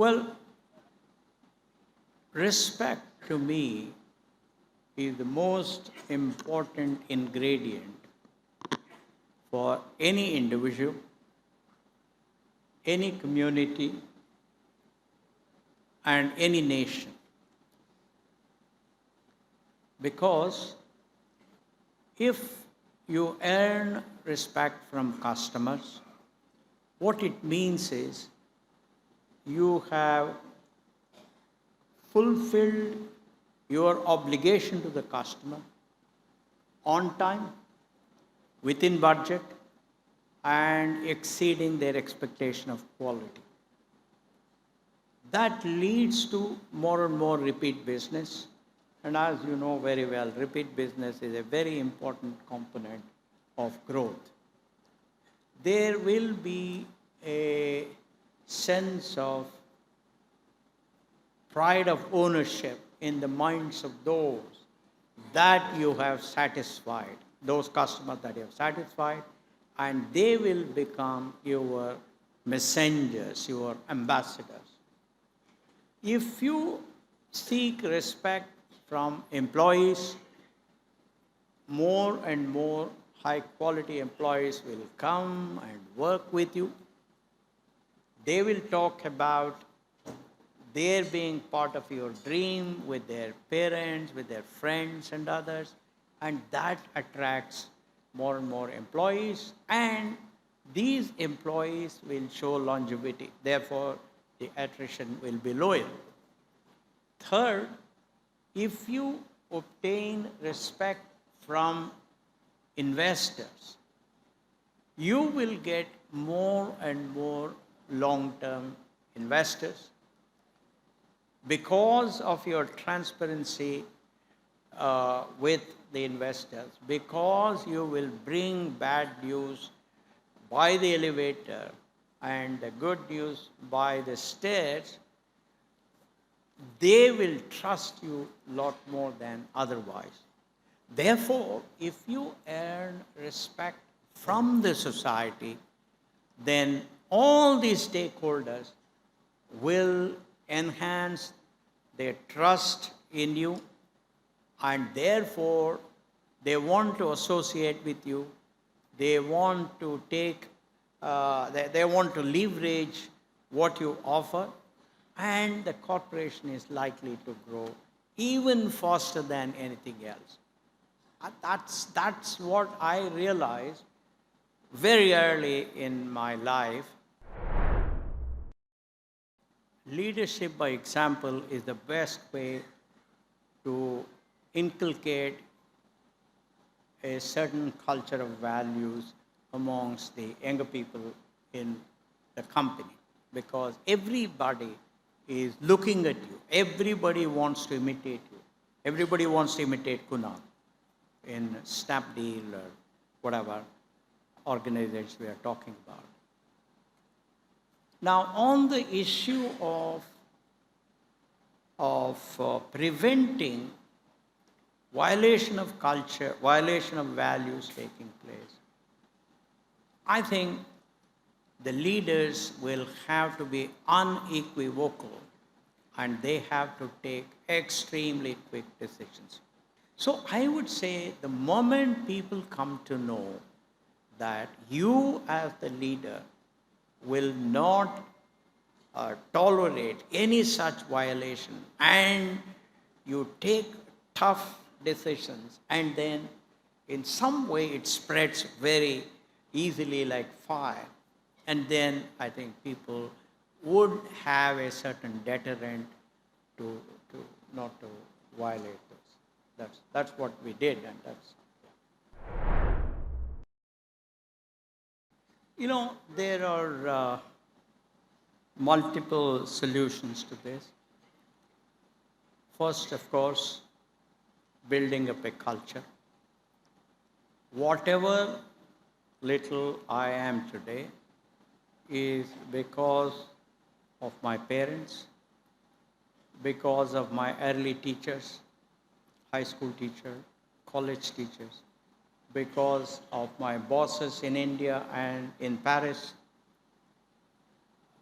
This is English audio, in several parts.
Well, respect to me is the most important ingredient for any individual, any community, and any nation. Because if you earn respect from customers, what it means is you have fulfilled your obligation to the customer on time, within budget, and exceeding their expectation of quality. That leads to more and more repeat business. And as you know very well, repeat business is a very important component of growth. There will be a sense of pride of ownership in the minds of those that you have satisfied, those customers that you have satisfied, and they will become your messengers, your ambassadors. If you seek respect from employees, more and more high-quality employees will come and work with you. They will talk about their being part of your dream with their parents, with their friends and others, and that attracts more and more employees, and these employees will show longevity. Therefore, the attrition will be lower. Third, if you obtain respect from investors, you will get more and more long-term investors because of your transparency with the investors, because you will bring bad news by the elevator and the good news by the stairs. They will trust you a lot more than otherwise. Therefore, if you earn respect from the society, then all these stakeholders will enhance their trust in you, and therefore they want to associate with you. They want to take, they want to leverage what you offer, and the corporation is likely to grow even faster than anything else. That's what I realized very early in my life. Leadership by example is the best way to inculcate a certain culture of values amongst the younger people in the company, because everybody is looking at you. Everybody wants to imitate you. Everybody wants to imitate Kunal in Snapdeal or whatever organizations we are talking about. Now, on the issue of preventing violation of culture, violation of values taking place, I think the leaders will have to be unequivocal, and they have to take extremely quick decisions. So I would say the moment people come to know that you as the leader will not tolerate any such violation, and you take tough decisions, and then in some way it spreads very easily like fire, and then I think people would have a certain deterrent to not to violate this. That's what we did, and that's. You know, there are multiple solutions to this. First, of course, building up a culture. Whatever little I am today is because of my parents, because of my early teachers, high school teacher, college teachers, because of my bosses in India and in Paris,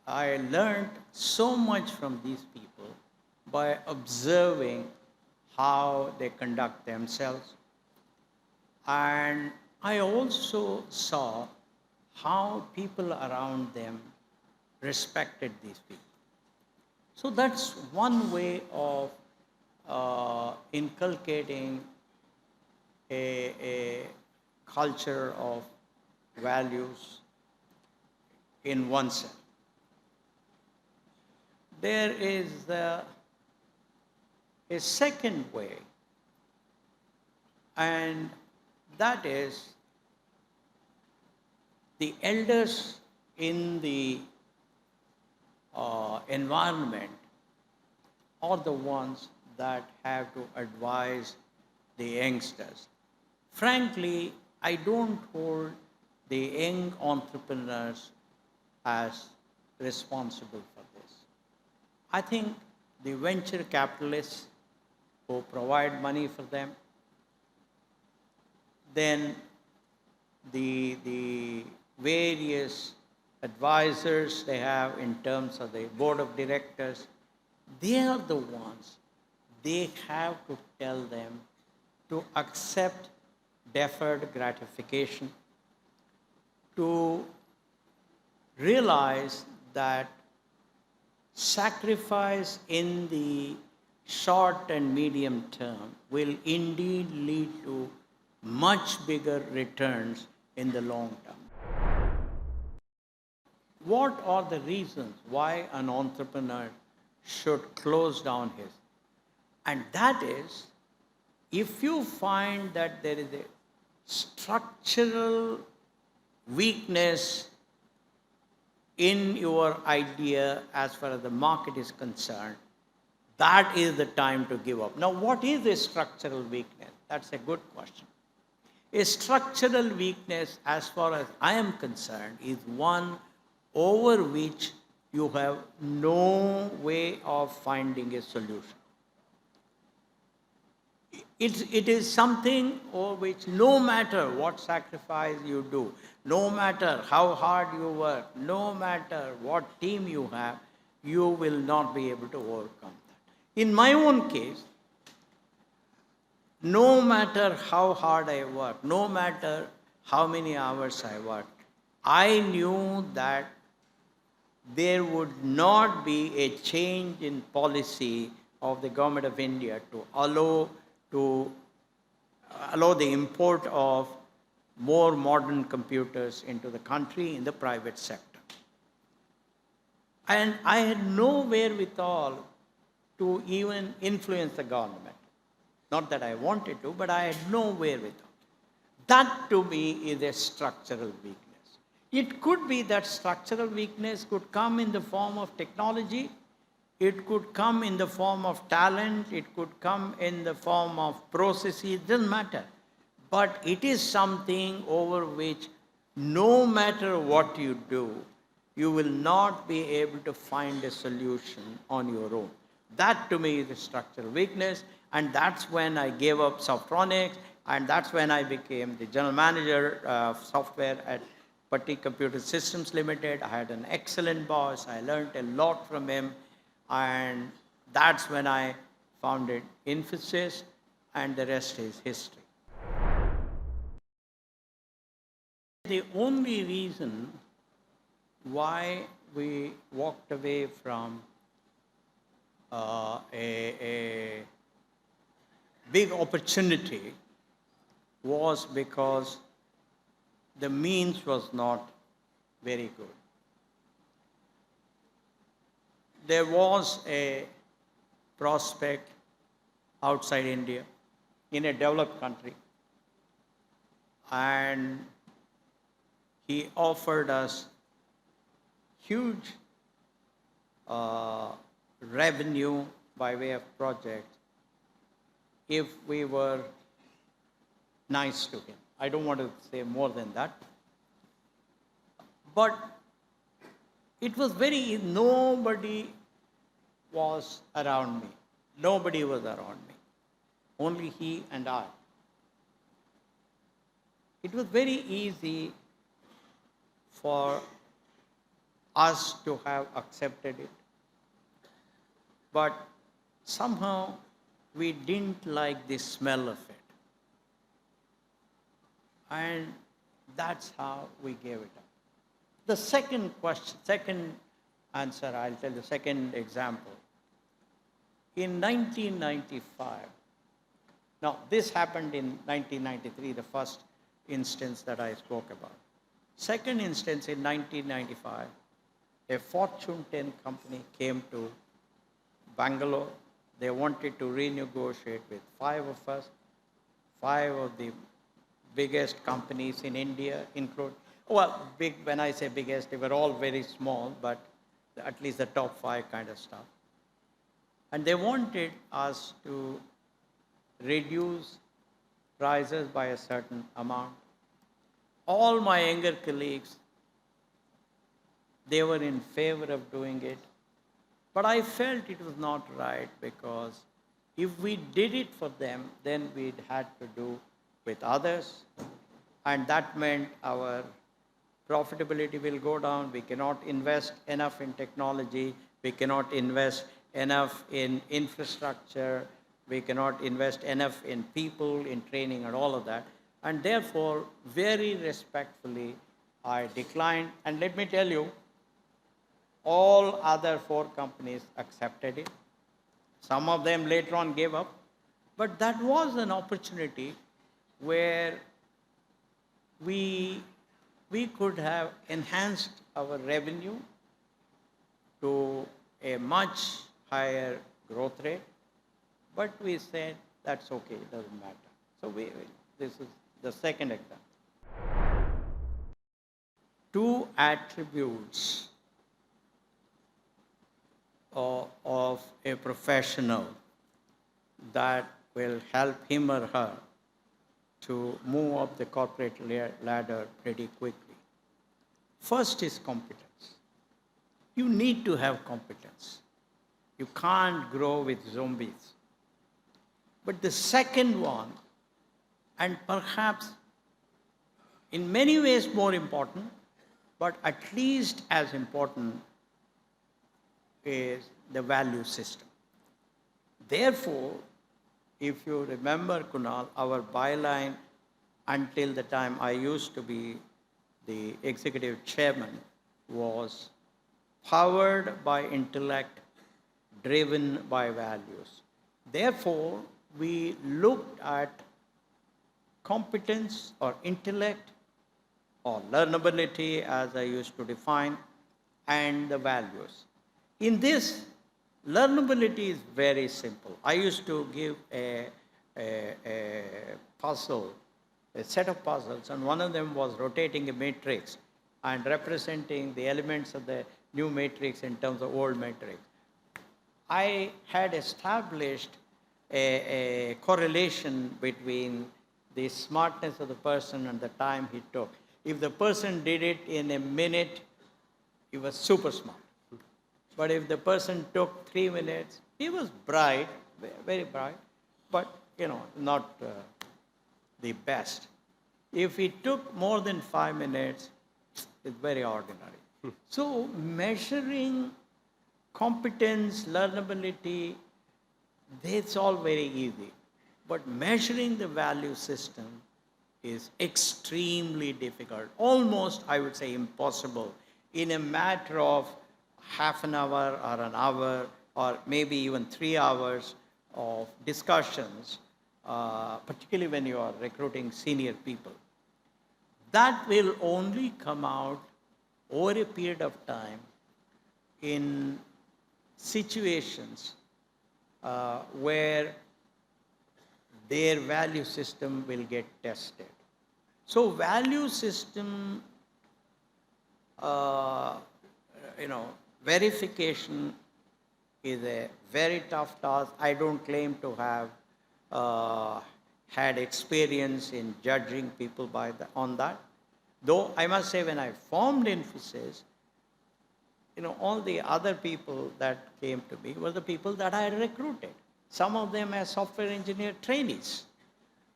I learned so much from these people by observing how they conduct themselves. And I also saw how people around them respected these people. So that's one way of inculcating a culture of values in oneself. There is a second way, and that is the elders in the environment are the ones that have to advise the youngsters. Frankly, I don't hold the young entrepreneurs as responsible for this. I think the venture capitalists who provide money for them, then the various advisors they have in terms of the board of directors, they are the ones, they have to tell them to accept deferred gratification, to realize that sacrifice in the short and medium term will indeed lead to much bigger returns in the long term. What are the reasons why an entrepreneur should close down his? And that is, if you find that there is a structural weakness in your idea as far as the market is concerned, that is the time to give up. Now, what is a structural weakness? That's a good question. A structural weakness, as far as I am concerned, is one over which you have no way of finding a solution. It is something over which no matter what sacrifice you do, no matter how hard you work, no matter what team you have, you will not be able to overcome that. In my own case, no matter how hard I worked, no matter how many hours I worked, I knew that there would not be a change in policy of the government of India to allow the import of more modern computers into the country in the private sector. And I had no wherewithal to even influence the government. Not that I wanted to, but I had no wherewithal. That to me is a structural weakness. It could be that structural weakness could come in the form of technology, it could come in the form of talent, it could come in the form of processes, it doesn't matter. But it is something over which no matter what you do, you will not be able to find a solution on your own. That to me is a structural weakness, and that's when I gave up Softronics, and that's when I became the general manager of software at Patti Computer Systems Limited. I had an excellent boss. I learned a lot from him. And that's when I founded Infosys, and the rest is history. The only reason why we walked away from a big opportunity was because the means was not very good. There was a prospect outside India in a developed country, and he offered us huge revenue by way of project if we were nice to him. I don't want to say more than that. But it was nobody was around me. Nobody was around me. Only he and I. It was very easy for us to have accepted it. But somehow we didn't like the smell of it. And that's how we gave it up. The second question, second answer, I'll tell you, second example. In 1995, now this happened in 1993, the first instance that I spoke about. Second instance in 1995, a Fortune 10 company came to Bangalore. They wanted to renegotiate with five of us, five of the biggest companies in India, include, well, big, when I say biggest, they were all very small, but at least the top five kind of stuff. And they wanted us to reduce prices by a certain amount. All my younger colleagues, they were in favor of doing it. But I felt it was not right, because if we did it for them, then we'd had to do with others. And that meant our profitability will go down. We cannot invest enough in technology. We cannot invest enough in infrastructure. We cannot invest enough in people, in training and all of that. And therefore, very respectfully, I declined. And let me tell you, all other four companies accepted it. Some of them later on gave up. But that was an opportunity where we could have enhanced our revenue to a much higher growth rate. But we said, that's okay, it doesn't matter. So this is the second example. Two attributes of a professional that will help him or her to move up the corporate ladder pretty quickly. First is competence. You need to have competence. You can't grow with zombies. But the second one, and perhaps in many ways more important, but at least as important, is the value system. Therefore, if you remember, Kunal, our byline until the time I used to be the executive chairman was powered by intellect, driven by values. Therefore, we looked at competence or intellect or learnability, as I used to define, and the values. In this, learnability is very simple. I used to give a puzzle, a set of puzzles, and one of them was rotating a matrix and representing the elements of the new matrix in terms of old matrix. I had established a correlation between the smartness of the person and the time he took. If the person did it in a minute, he was super smart. But if the person took 3 minutes, he was bright, very bright, but not the best. If he took more than 5 minutes, it's very ordinary. So measuring competence, learnability, that's all very easy. But measuring the value system is extremely difficult, almost, I would say, impossible. In a matter of half an hour or an hour or maybe even 3 hours of discussions, particularly when you are recruiting senior people. That will only come out over a period of time in situations where their value system will get tested. So value system, verification is a very tough task. I don't claim to have had experience in judging people on that. Though I must say, when I formed Infosys, all the other people that came to me were the people that I had recruited. Some of them as software engineer trainees.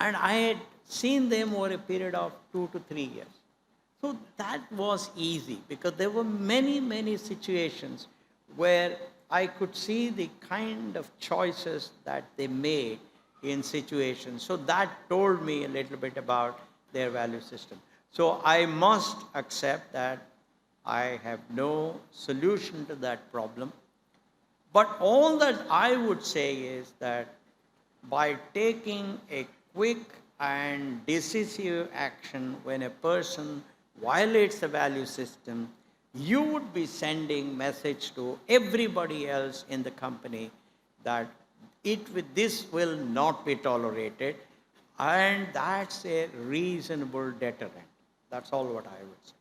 And I had seen them over a period of 2 to 3 years. So that was easy because there were many, many situations where I could see the kind of choices that they made in situations. So that told me a little bit about their value system. So I must accept that I have no solution to that problem. But all that I would say is that by taking a quick and decisive action when a person violates the value system, you would be sending message to everybody else in the company that this will not be tolerated, and that's a reasonable deterrent. That's all what I would say.